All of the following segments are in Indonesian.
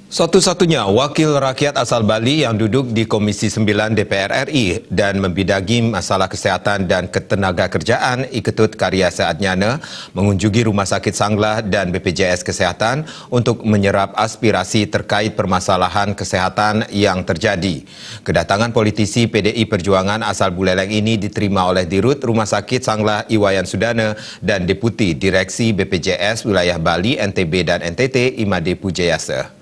Satu-satunya wakil rakyat asal Bali yang duduk di Komisi 9 DPR RI dan membidagi masalah kesihatan dan ketenagakerjaan Iketut Karya Seadnyana mengunjungi Rumah Sakit Sanglah dan BPJS Kesehatan untuk menyerap aspirasi terkait permasalahan kesehatan yang terjadi. Kedatangan politisi PDI Perjuangan asal Buleleng ini diterima oleh Dirut Rumah Sakit Sanglah Iwayan Sudana dan Deputi Direksi BPJS Wilayah Bali, NTB dan NTT Imade Pujayasa.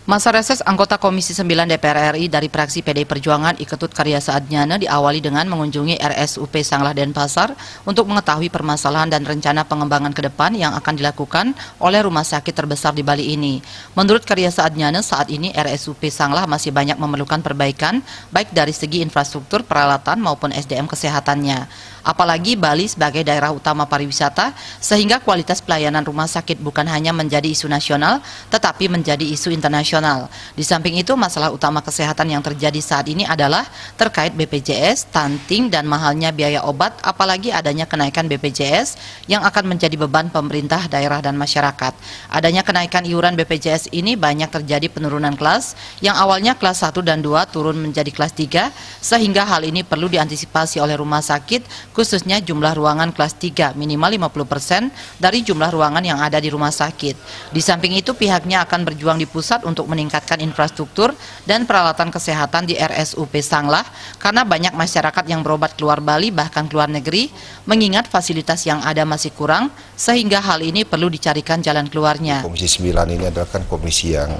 Masa reses anggota Komisi 9 DPR RI dari fraksi PDI Perjuangan Iketut Karya Seadnyana diawali dengan mengunjungi RSUP Sanglah Denpasar untuk mengetahui permasalahan dan rencana pengembangan ke depan yang akan dilakukan oleh rumah sakit terbesar di Bali ini. Menurut Karya Seadnyana, saat ini RSUP Sanglah masih banyak memerlukan perbaikan baik dari segi infrastruktur, peralatan maupun SDM kesehatannya. Apalagi Bali sebagai daerah utama pariwisata, sehingga kualitas pelayanan rumah sakit bukan hanya menjadi isu nasional, tetapi menjadi isu internasional. Di samping itu, masalah utama kesehatan yang terjadi saat ini adalah terkait BPJS, stunting, dan mahalnya biaya obat, apalagi adanya kenaikan BPJS yang akan menjadi beban pemerintah daerah dan masyarakat. Adanya kenaikan iuran BPJS ini banyak terjadi penurunan kelas, yang awalnya kelas 1 dan 2 turun menjadi kelas 3, sehingga hal ini perlu diantisipasi oleh rumah sakit, khususnya jumlah ruangan kelas 3 minimal 50% dari jumlah ruangan yang ada di rumah sakit. Di samping itu, pihaknya akan berjuang di pusat untuk meningkatkan infrastruktur dan peralatan kesehatan di RSUP Sanglah karena banyak masyarakat yang berobat keluar Bali bahkan keluar negeri, mengingat fasilitas yang ada masih kurang, sehingga hal ini perlu dicarikan jalan keluarnya. Komisi 9 ini adalah kan komisi yang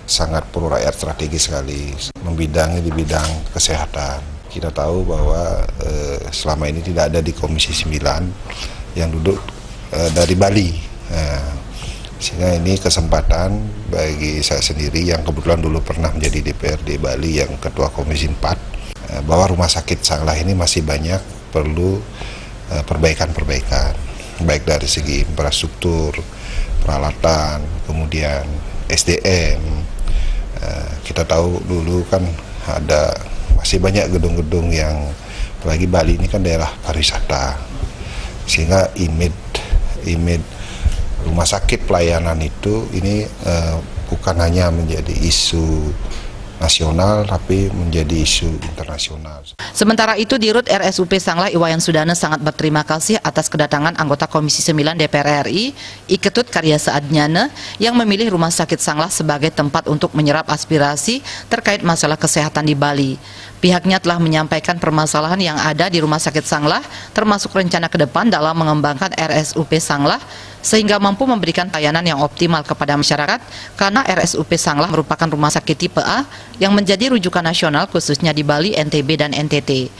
sangat pro rakyat, strategis sekali, membidangi di bidang kesehatan. Kita tahu bahwa selama ini tidak ada di Komisi 9 yang duduk dari Bali. Sehingga ini kesempatan bagi saya sendiri yang kebetulan dulu pernah menjadi DPRD Bali yang Ketua Komisi 4, bahwa Rumah Sakit Sanglah ini masih banyak perlu perbaikan-perbaikan, baik dari segi infrastruktur, peralatan, kemudian SDM. Kita tahu dulu kan masih banyak gedung-gedung yang, apalagi Bali ini kan daerah pariwisata, sehingga image rumah sakit pelayanan itu ini bukan hanya menjadi isu nasional tapi menjadi isu internasional. Sementara itu, Dirut RSUP Sanglah Iwayan Sudana sangat berterima kasih atas kedatangan anggota Komisi 9 DPR RI Iketut Karya Seadnyana yang memilih Rumah Sakit Sanglah sebagai tempat untuk menyerap aspirasi terkait masalah kesehatan di Bali. Pihaknya telah menyampaikan permasalahan yang ada di Rumah Sakit Sanglah, termasuk rencana ke depan dalam mengembangkan RSUP Sanglah sehingga mampu memberikan pelayanan yang optimal kepada masyarakat, karena RSUP Sanglah merupakan rumah sakit tipe A yang menjadi rujukan nasional khususnya di Bali, NTB, dan NTT.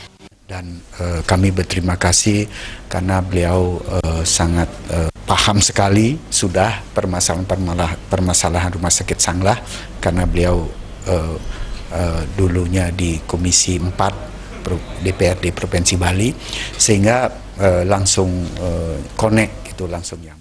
Dan kami berterima kasih karena beliau sangat paham sekali sudah permasalahan Rumah Sakit Sanglah, karena beliau dulunya di Komisi 4 DPRD Provinsi Bali, sehingga langsung connect gitu, langsung nyambung.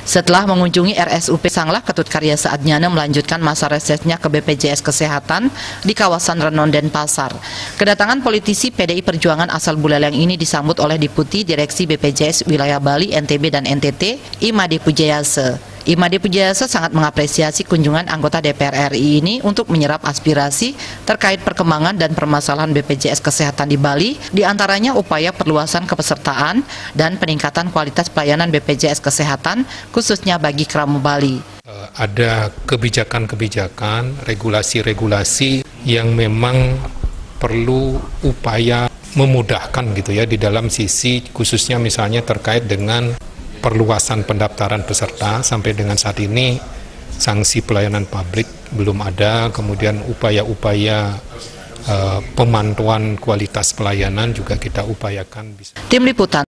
Setelah mengunjungi RSUP Sanglah, Ketut Karya Seadnyana melanjutkan masa resesnya ke BPJS Kesehatan di kawasan Renon Denpasar. Kedatangan politisi PDI Perjuangan asal Buleleng ini disambut oleh Deputi Direksi BPJS Wilayah Bali, NTB dan NTT, Imade Pujayasa. Imade Pujayasa sangat mengapresiasi kunjungan anggota DPR RI ini untuk menyerap aspirasi terkait perkembangan dan permasalahan BPJS Kesehatan di Bali, diantaranya upaya perluasan kepesertaan dan peningkatan kualitas pelayanan BPJS Kesehatan, khususnya bagi Kramu Bali. Ada kebijakan-kebijakan, regulasi-regulasi yang memang perlu upaya memudahkan gitu ya, di dalam sisi khususnya misalnya terkait dengan perluasan pendaftaran peserta. Sampai dengan saat ini sanksi pelayanan publik belum ada, kemudian upaya-upaya pemantauan kualitas pelayanan juga kita upayakan. Tim Liputan.